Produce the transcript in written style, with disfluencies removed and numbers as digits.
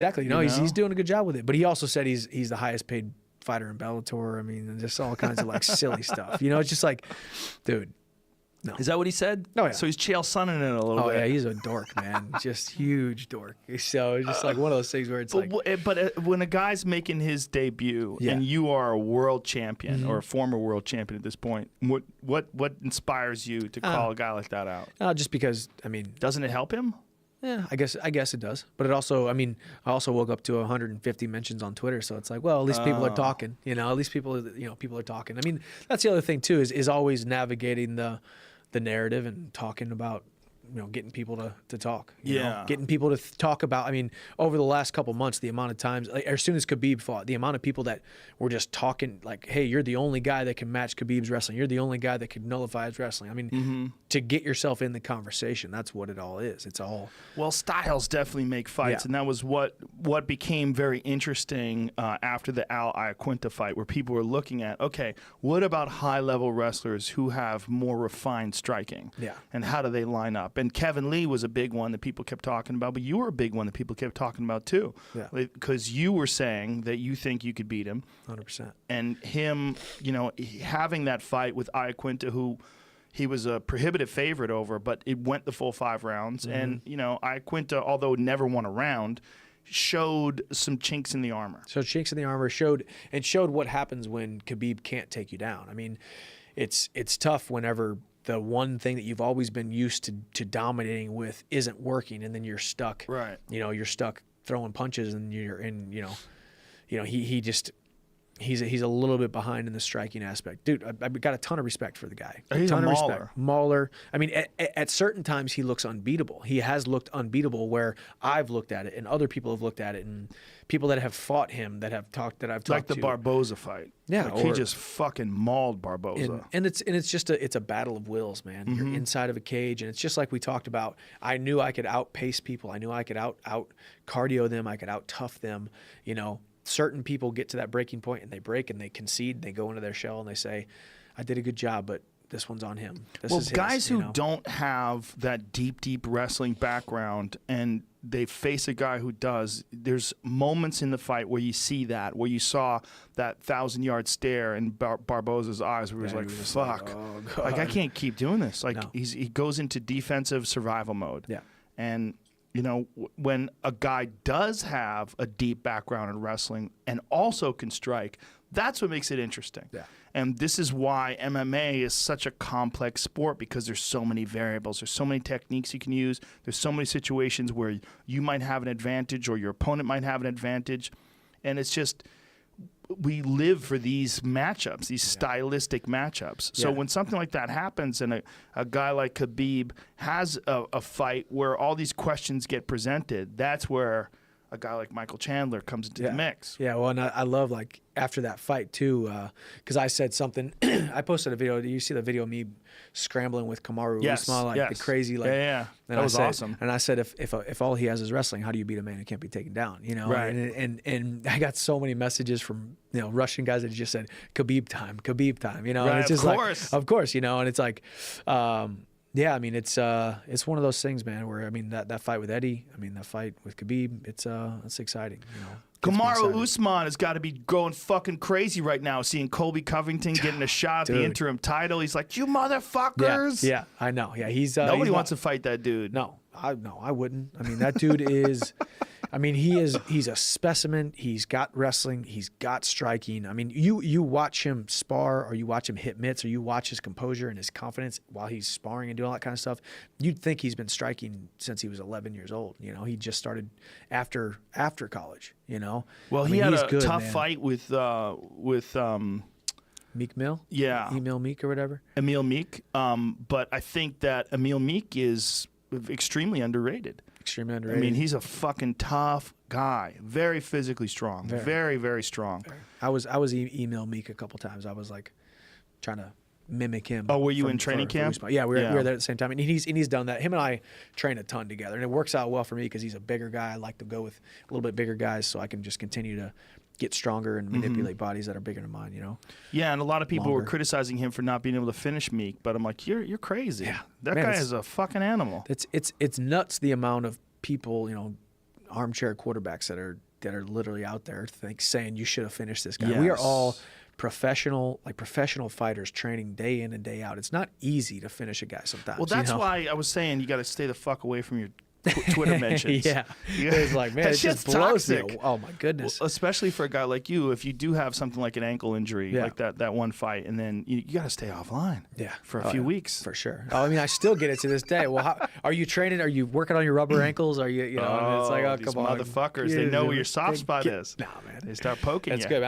Exactly. No, he's doing a good job with it. But he also said he's the highest paid fighter in Bellator. I mean, just all kinds of like silly stuff. It's just like, dude. No. Is that what he said? Oh, yeah. So he's Chael Sonnen it a little bit. Oh, yeah, he's a dork, man. Just huge dork. So it's just like one of those things where it's But when a guy's making his debut and you are a world champion or a former world champion at this point, what inspires you to call a guy like that out? just because, Doesn't it help him? Yeah, I guess it does. But it also, I also woke up to 150 mentions on Twitter, so it's like, well, at least people are talking. At least people are talking. That's the other thing too is always navigating the narrative and talking about, getting people to talk. Getting people to talk about. Over the last couple months, the amount of times, like, as soon as Khabib fought, the amount of people that were just talking like, "Hey, you're the only guy that can match Khabib's wrestling. You're the only guy that could nullify his wrestling." To get yourself in the conversation, that's what it all is. It's all styles definitely make fights, and that was what became very interesting after the Al Iaquinta fight, where people were looking at, okay, what about high-level wrestlers who have more refined striking? Yeah, and how do they line up? And Kevin Lee was a big one that people kept talking about, but you were a big one that people kept talking about too. Yeah. Because you were saying that you think you could beat him. 100%. And him, having that fight with Iaquinta, who he was a prohibitive favorite over, but it went the full 5 rounds. And, Iaquinta, although never won a round, showed some chinks in the armor. So chinks in the armor showed what happens when Khabib can't take you down. It's tough whenever the one thing that you've always been used to dominating with isn't working, and then you're stuck. Right. You're stuck throwing punches, and you're in. He's a little bit behind in the striking aspect. Dude, I've got a ton of respect for the guy. He's a mauler. Respect. Mauler. At certain times he looks unbeatable. He has looked unbeatable where I've looked at it and other people have looked at it, and people that have fought him that I've talked to. Like the Barboza fight. Yeah. He just fucking mauled Barboza. And it's just a battle of wills, man. You're inside of a cage, and it's just like we talked about. I knew I could outpace people. I knew I could out cardio them. I could out tough them, Certain people get to that breaking point and they break and they concede and they go into their shell and they say, I did a good job, but this one's on him. This is his, guys who don't have that deep wrestling background and they face a guy who does, there's moments in the fight where you see that, where you saw that 1,000-yard stare in Barboza's eyes where he was like, fuck. Oh, God. Like, I can't keep doing this. Like, No. he goes into defensive survival mode. Yeah. And when a guy does have a deep background in wrestling and also can strike, that's what makes it interesting. Yeah. And this is why MMA is such a complex sport, because there's so many variables. There's so many techniques you can use. There's so many situations where you might have an advantage or your opponent might have an advantage. And it's just, we live for these matchups, these stylistic matchups. So when something like that happens and a guy like Khabib has a fight where all these questions get presented, that's where a guy like Michael Chandler comes into the mix. Yeah, well, and I love, like, after that fight, too, because I said something. I posted a video. Do you see the video of me scrambling with Kamaru Usman, like the crazy, like, yeah. That was awesome. And I said, if all he has is wrestling, how do you beat a man who can't be taken down? Right. And I got so many messages from Russian guys that just said Khabib time, right, and it's just of course. like, of course, and it's like, yeah, it's one of those things, man, where, that fight with Eddie, that fight with Khabib, it's exciting, Kamaru Usman has got to be going fucking crazy right now, seeing Colby Covington getting a shot at the interim title. He's like, you motherfuckers. Yeah, I know. Yeah, nobody wants to fight that dude. No, I wouldn't. That dude is, he's a specimen. He's got wrestling. He's got striking. You watch him spar, or you watch him hit mitts, or you watch his composure and his confidence while he's sparring and doing all that kind of stuff. You'd think he's been striking since he was 11 years old. He just started after college. Well, he had a good, tough man. fight with Meek Mill? Yeah. Emil Meek or whatever? Emil Meek. But I think that Emil Meek is extremely underrated. Extremely underrated. He's a fucking tough guy. Very physically strong. Very, very strong. I was Emil Meek a couple times. I was like trying to mimic him. Oh, were you in training camp? Yeah, we were there at the same time. And he's done that. Him and I train a ton together. And it works out well for me because he's a bigger guy. I like to go with a little bit bigger guys so I can just continue to get stronger and manipulate bodies that are bigger than mine, Yeah, and a lot of people were criticizing him for not being able to finish Meek, but I'm like, you're crazy. Yeah. That guy is a fucking animal. It's nuts the amount of people, armchair quarterbacks that are literally out there saying you should have finished this guy. We are all professional fighters training day in and day out. It's not easy to finish a guy sometimes. Well, that's why I was saying you got to stay the fuck away from your Twitter mentions. Yeah. It's like, man, it just blows me. Oh my goodness. Well, especially for a guy like you, if you do have something like an ankle injury, like that one fight, and then you got to stay offline for a few weeks. For sure. Oh, I mean, I still get it to this day. Well, are you training? Are you working on your rubber ankles? Are you know, it's like, oh, these come on. motherfuckers, they know where your soft spot is. Nah, man. They start poking you. That's good, man.